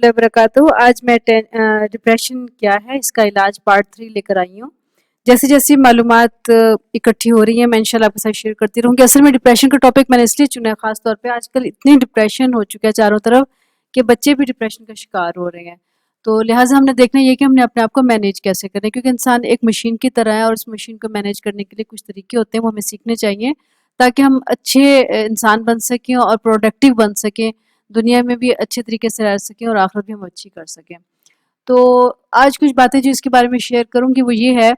اللہ وبرکاتہ۔ آج میں ڈپریشن کیا ہے اس کا علاج پارٹ 3 لے کر آئی ہوں۔ جیسے جیسی معلومات اکٹھی ہو رہی ہیں میں انشاءاللہ آپ کے ساتھ شیئر کرتی رہوں گی۔ اصل میں ڈپریشن کا ٹاپک میں نے اس لیے چنا ہے خاص طور پہ، آج کل اتنی ڈپریشن ہو چکا ہے چاروں طرف کہ بچے بھی ڈپریشن کا شکار ہو رہے ہیں۔ تو لہٰذا ہم نے دیکھنا یہ کہ ہم نے اپنے آپ کو مینیج کیسے کریں، کیونکہ انسان ایک مشین کی طرح ہے اور اس مشین کو مینیج کرنے کے لیے کچھ طریقے ہوتے ہیں وہ ہمیں سیکھنے چاہیے تاکہ ہم اچھے انسان بن سکیں اور پروڈکٹیو بن سکیں، دنیا میں بھی اچھے طریقے سے رہ سکیں اور آخرت بھی ہم اچھی کر سکیں۔ تو آج کچھ باتیں جو اس کے بارے میں شیئر کروں گی وہ یہ ہے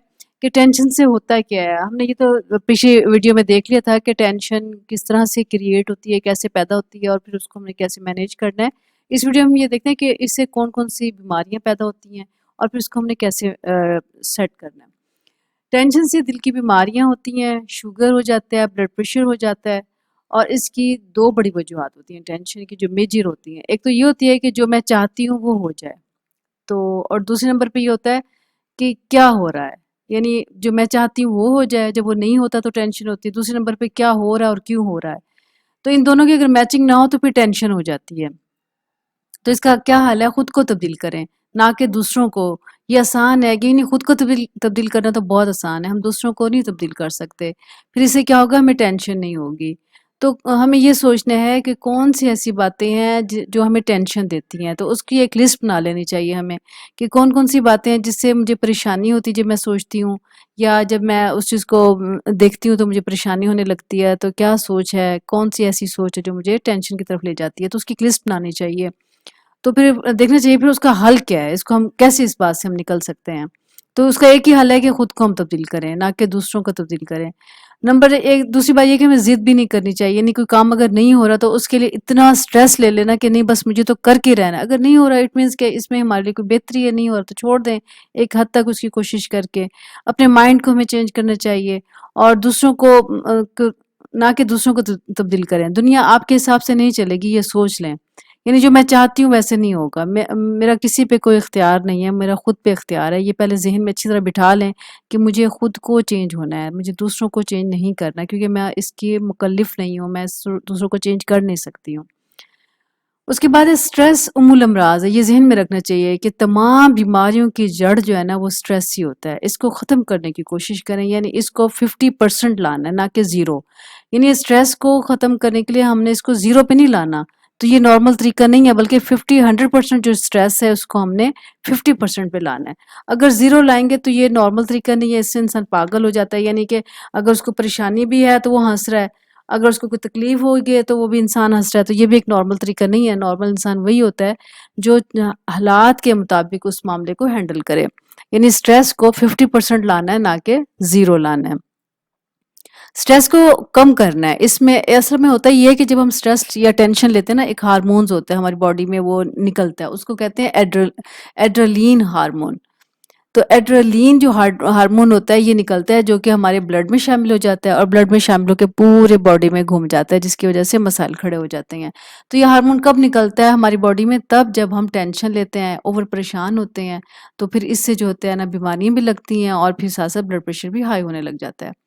کہ ٹینشن سے ہوتا کیا ہے۔ ہم نے یہ تو پچھلی ویڈیو میں دیکھ لیا تھا کہ ٹینشن کس طرح سے کریٹ ہوتی ہے، کیسے پیدا ہوتی ہے اور پھر اس کو ہم نے کیسے مینیج کرنا ہے۔ اس ویڈیو میں ہم یہ دیکھتے ہیں کہ اس سے کون کون سی بیماریاں پیدا ہوتی ہیں اور پھر اس کو ہم نے کیسے سیٹ کرنا ہے۔ ٹینشن سے دل کی بیماریاں ہوتی ہیں، شوگر ہو جاتا ہے، بلڈ پریشر ہو جاتا ہے، اور اس کی دو بڑی وجوہات ہوتی ہیں ٹینشن کی جو میجر ہوتی ہیں۔ ایک تو یہ ہوتی ہے کہ جو میں چاہتی ہوں وہ ہو جائے، تو اور دوسرے نمبر پہ یہ ہوتا ہے کہ کیا ہو رہا ہے، یعنی جو میں چاہتی ہوں وہ ہو جائے، جب وہ نہیں ہوتا تو ٹینشن ہوتی ہے۔ دوسرے نمبر پہ کیا ہو رہا ہے اور کیوں ہو رہا ہے، تو ان دونوں کی اگر میچنگ نہ ہو تو پھر ٹینشن ہو جاتی ہے۔ تو اس کا کیا حل ہے؟ خود کو تبدیل کریں نہ کہ دوسروں کو۔ یہ آسان ہے کہ نہیں، خود کو تبدیل کرنا تو بہت آسان ہے، ہم دوسروں کو نہیں تبدیل کر سکتے۔ پھر اس سے کیا ہوگا؟ ہمیں ٹینشن نہیں ہوگی۔ تو ہمیں یہ سوچنا ہے کہ کون سی ایسی باتیں ہیں جو ہمیں ٹینشن دیتی ہیں، تو اس کی ایک لسٹ بنا لینی چاہیے ہمیں کہ کون کون سی باتیں ہیں جس سے مجھے پریشانی ہوتی ہے جب میں سوچتی ہوں، یا جب میں اس چیز کو دیکھتی ہوں تو مجھے پریشانی ہونے لگتی ہے۔ تو کیا سوچ ہے، کون سی ایسی سوچ ہے جو مجھے ٹینشن کی طرف لے جاتی ہے، تو اس کی ایک لسٹ بنانی چاہیے۔ تو پھر دیکھنا چاہیے پھر اس کا حل کیا ہے، اس کو ہم کیسے اس بات سے ہم نکل سکتے ہیں۔ تو اس کا ایک ہی حل ہے کہ خود کو ہم تبدیل کریں نہ کہ دوسروں کو تبدیل کریں۔ نمبر ایک دوسری بات یہ کہ ہمیں ضد بھی نہیں کرنی چاہیے، یعنی کوئی کام اگر نہیں ہو رہا تو اس کے لیے اتنا سٹریس لے لینا کہ نہیں بس مجھے تو کر کے رہنا ہے۔ اگر نہیں ہو رہا اٹ مینس کہ اس میں ہمارے لیے کوئی بہتری ہے، نہیں ہو رہا تو چھوڑ دیں ایک حد تک اس کی کوشش کر کے۔ اپنے مائنڈ کو ہمیں چینج کرنا چاہیے اور دوسروں کو نہ کہ دوسروں کو تبدیل کریں۔ دنیا آپ کے حساب سے نہیں چلے گی، یہ سوچ لیں۔ یعنی جو میں چاہتی ہوں ویسے نہیں ہوگا، میرا کسی پہ کوئی اختیار نہیں ہے، میرا خود پہ اختیار ہے۔ یہ پہلے ذہن میں اچھی طرح بٹھا لیں کہ مجھے خود کو چینج ہونا ہے، مجھے دوسروں کو چینج نہیں کرنا، کیونکہ میں اس کی مکلف نہیں ہوں، میں دوسروں کو چینج کر نہیں سکتی ہوں۔ اس کے بعد سٹریس الامراض ہے، یہ ذہن میں رکھنا چاہیے کہ تمام بیماریوں کی جڑ جو ہے نا وہ سٹریس ہی ہوتا ہے۔ اس کو ختم کرنے کی کوشش کریں، یعنی اس کو 50% لانا ہے نہ کہ 0۔ یعنی سٹریس کو ختم کرنے کے لیے ہم نے اس کو 0 پہ نہیں لانا، تو یہ نارمل طریقہ نہیں ہے، بلکہ 100% جو سٹریس ہے اس کو ہم نے 50% پہ لانا ہے۔ اگر 0 لائیں گے تو یہ نارمل طریقہ نہیں ہے، اس سے انسان پاگل ہو جاتا ہے۔ یعنی کہ اگر اس کو پریشانی بھی ہے تو وہ ہنس رہا ہے، اگر اس کو کوئی تکلیف ہوگی تو وہ بھی انسان ہنس رہا ہے، تو یہ بھی ایک نارمل طریقہ نہیں ہے۔ نارمل انسان وہی ہوتا ہے جو حالات کے مطابق اس معاملے کو ہینڈل کرے، یعنی سٹریس کو 50% لانا ہے نہ کہ 0 لانا ہے۔ سٹریس کو کم کرنا ہے، اس میں اصل میں ہوتا ہے یہ کہ جب ہم سٹریس یا ٹینشن لیتے ہیں نا، ایک ہارمونز ہوتا ہے ہماری باڈی میں، وہ نکلتا ہے، اس کو کہتے ہیں ایڈرلین ہارمون۔ تو ایڈرلین جو ہارمون ہوتا ہے یہ نکلتا ہے جو کہ ہمارے بلڈ میں شامل ہو جاتا ہے، اور بلڈ میں شامل ہو کے پورے باڈی میں گھوم جاتا ہے، جس کی وجہ سے مسائل کھڑے ہو جاتے ہیں۔ تو یہ ہارمون کب نکلتا ہے ہماری باڈی میں؟ تب جب ہم ٹینشن لیتے ہیں، اوور پریشان ہوتے ہیں، تو پھر اس سے جو ہوتا ہے نا بیماریاں بھی لگتی ہیں اور پھر ساتھ ساتھ بلڈ پریشر بھی ہائی ہونے لگ جاتا ہے۔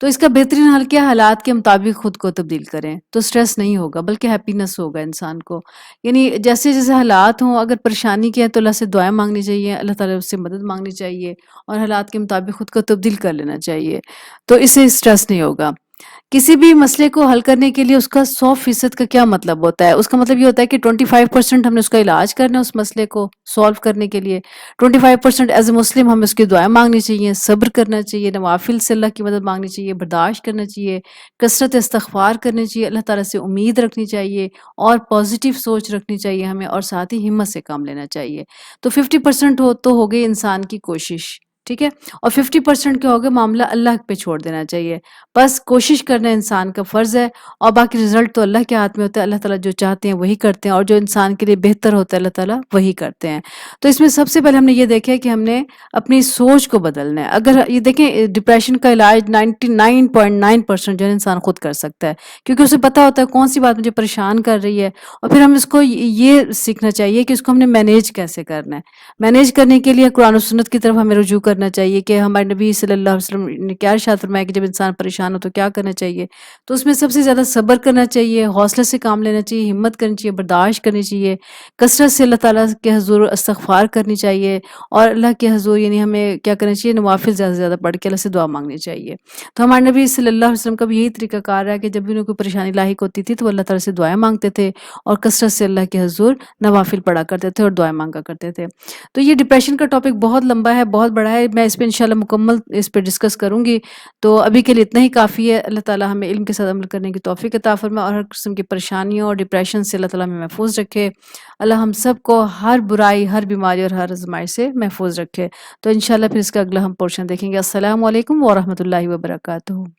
تو اس کا بہترین حل کیا؟ حالات کے مطابق خود کو تبدیل کریں، تو سٹریس نہیں ہوگا بلکہ ہیپینس ہوگا انسان کو۔ یعنی جیسے جیسے حالات ہوں، اگر پریشانی کی ہے تو اللہ سے دعائیں مانگنی چاہیے، اللہ تعالیٰ اس سے مدد مانگنی چاہیے اور حالات کے مطابق خود کو تبدیل کر لینا چاہیے، تو اس سے سٹریس نہیں ہوگا۔ کسی بھی مسئلے کو حل کرنے کے لیے اس کا 100% کا کیا مطلب ہوتا ہے؟ اس کا مطلب یہ ہوتا ہے کہ 25% ہم نے اس کا علاج کرنا ہے، اس مسئلے کو سولو کرنے کے لیے 25% ایز اے مسلم ہمیں اس کی دعائیں مانگنی چاہیے، صبر کرنا چاہیے، نوافل سے اللہ کی مدد مانگنی چاہیے، برداشت کرنا چاہیے، کثرت استغفار کرنی چاہیے، اللہ تعالیٰ سے امید رکھنی چاہیے اور پازیٹیو سوچ رکھنی چاہیے ہمیں، اور ساتھ ہی ہمت سے کام لینا چاہیے۔ تو 50% ہو گئی انسان کی کوشش، ٹھیک ہے، اور 50% کیا ہوگا؟ معاملہ اللہ پہ چھوڑ دینا چاہیے۔ بس کوشش کرنا انسان کا فرض ہے، اور باقی رزلٹ تو اللہ کے ہاتھ میں ہوتا ہے۔ اللہ تعالیٰ جو چاہتے ہیں وہی کرتے ہیں، اور جو انسان کے لیے بہتر ہوتا ہے اللہ تعالیٰ وہی کرتے ہیں۔ تو اس میں سب سے پہلے ہم نے یہ دیکھا کہ ہم نے اپنی سوچ کو بدلنا ہے۔ اگر یہ دیکھیں ڈپریشن کا علاج 99.9% جو ہے انسان خود کر سکتا ہے، کیونکہ اسے پتہ ہوتا ہے کون سی بات مجھے پریشان کر رہی ہے، اور پھر ہم اس کو یہ سیکھنا چاہیے کہ اس کو ہم نے مینیج کیسے کرنا ہے۔ مینیج کرنے کے لیے قرآن و سنت کی طرف ہمیں رجوع کرنا کرنا چاہیے کہ ہمارے نبی صلی اللہ علیہ وسلم نے کیا ارشاد فرمایا کہ جب انسان پریشان ہو تو کیا کرنا چاہیے. تو اس میں سب سے زیادہ صبر کرنا چاہیے، حوصلے سے کام لینا چاہیے، ہمت کرنی چاہیے، برداشت کرنی چاہیے، کثرت سے اللہ تعالیٰ کے حضور استغفار کرنی چاہیے، اور اللہ کے حضور یعنی ہمیں کیا کرنا چاہیے، نوافل زیادہ سے زیادہ پڑھ کے اللہ سے دعا مانگنی چاہیے. تو ہمارے نبی صلی اللہ علیہ وسلم کا بھی یہی طریقہ کار ہے کہ جب بھی انہیں کوئی پریشانی لاحق ہوتی تھی تو وہ اللہ تعالیٰ سے دعائیں مانگتے تھے اور کثرت سے اللہ کے حضور نوافل پڑھا کرتے تھے اور دعائیں مانگا کرتے تھے. تو یہ ڈپریشن کا ٹاپک بہت لمبا ہے، بہت بڑا ہے، میں اس پہ انشاءاللہ مکمل اس پہ ڈسکس کروں گی. تو ابھی کے لیے اتنا ہی کافی ہے. اللہ تعالیٰ ہمیں علم کے ساتھ عمل کرنے کی توفیق عطا فرمائے اور ہر قسم کی پریشانیوں اور ڈپریشن سے اللہ تعالیٰ ہمیں محفوظ رکھے. اللہ ہم سب کو ہر برائی، ہر بیماری اور ہر آزمائش سے محفوظ رکھے. تو انشاءاللہ پھر اس کا اگلا ہم پورشن دیکھیں گے. السلام علیکم ورحمۃ اللہ وبرکاتہ.